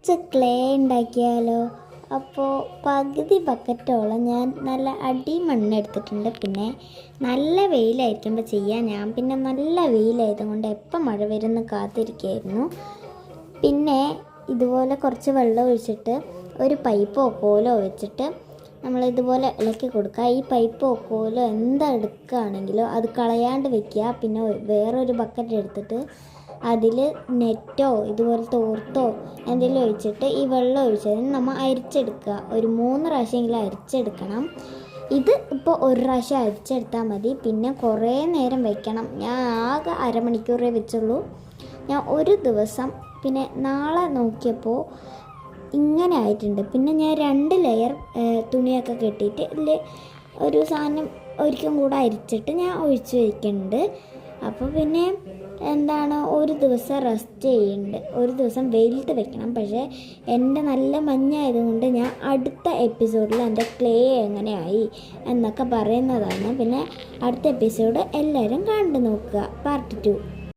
കുറച്ച് ക്ലേ ഉണ്ടാക്കിയാലോ? അപ്പോൾ പകുതി ബക്കറ്റോളം ഞാൻ നല്ല അടിമണ്ണ് എടുത്തിട്ടുണ്ട്. പിന്നെ നല്ല വെയിലായിരിക്കുമ്പോൾ ചെയ്യാൻ ഞാൻ പിന്നെ നല്ല വെയിലായതുകൊണ്ട് എപ്പം മഴ വരുമെന്ന് കാത്തിരിക്കുകയായിരുന്നു. പിന്നെ ഇതുപോലെ കുറച്ച് വെള്ളം ഒഴിച്ചിട്ട് ഒരു പൈപ്പോ കോലോ വെച്ചിട്ട് നമ്മളിതുപോലെ ഇളക്കി കൊടുക്കുക. ഈ പൈപ്പോ കോലോ എന്താ എടുക്കുകയാണെങ്കിലോ അത് കളയാണ്ട് വെക്കുക. പിന്നെ വേറൊരു ബക്കറ്റ് എടുത്തിട്ട് അതിൽ നെറ്റോ ഇതുപോലെ തോർത്തോ എന്തെങ്കിലും ഒഴിച്ചിട്ട് ഈ വെള്ളം ഒഴിച്ചതിന് നമ്മൾ അരിച്ചെടുക്കുക. ഒരു 3 പ്രാവശ്യമെങ്കിലും അരിച്ചെടുക്കണം. ഇത് ഇപ്പോൾ ഒരു പ്രാവശ്യം അരിച്ചെടുത്താൽ മതി. പിന്നെ കുറേ നേരം വെക്കണം. ഞാൻ ആകെ അരമണിക്കൂറേ വെച്ചുള്ളൂ. ഞാൻ ഒരു ദിവസം പിന്നെ നാളെ നോക്കിയപ്പോൾ ഇങ്ങനെ ആയിട്ടുണ്ട്. പിന്നെ ഞാൻ 2 ലെയർ തുണിയൊക്കെ കെട്ടിയിട്ട് ഇതിൽ ഒരു സാധനം ഒരിക്കലും കൂടെ അരിച്ചിട്ട് ഞാൻ ഒഴിച്ച് വയ്ക്കുന്നുണ്ട്. അപ്പോൾ പിന്നെ ഒരു ദിവസം റെസ്റ്റ് ചെയ്യുന്നുണ്ട്, ഒരു ദിവസം വെയിലത്ത് വെക്കണം. പക്ഷേ എൻ്റെ നല്ല മഞ്ഞായതുകൊണ്ട് ഞാൻ അടുത്ത എപ്പിസോഡിൽ എൻ്റെ ക്ലേ എങ്ങനെയായി എന്നൊക്കെ പറയുന്നതാണ്. പിന്നെ അടുത്ത എപ്പിസോഡ് എല്ലാവരും കണ്ടു നോക്കുക. പാർട്ട് 2.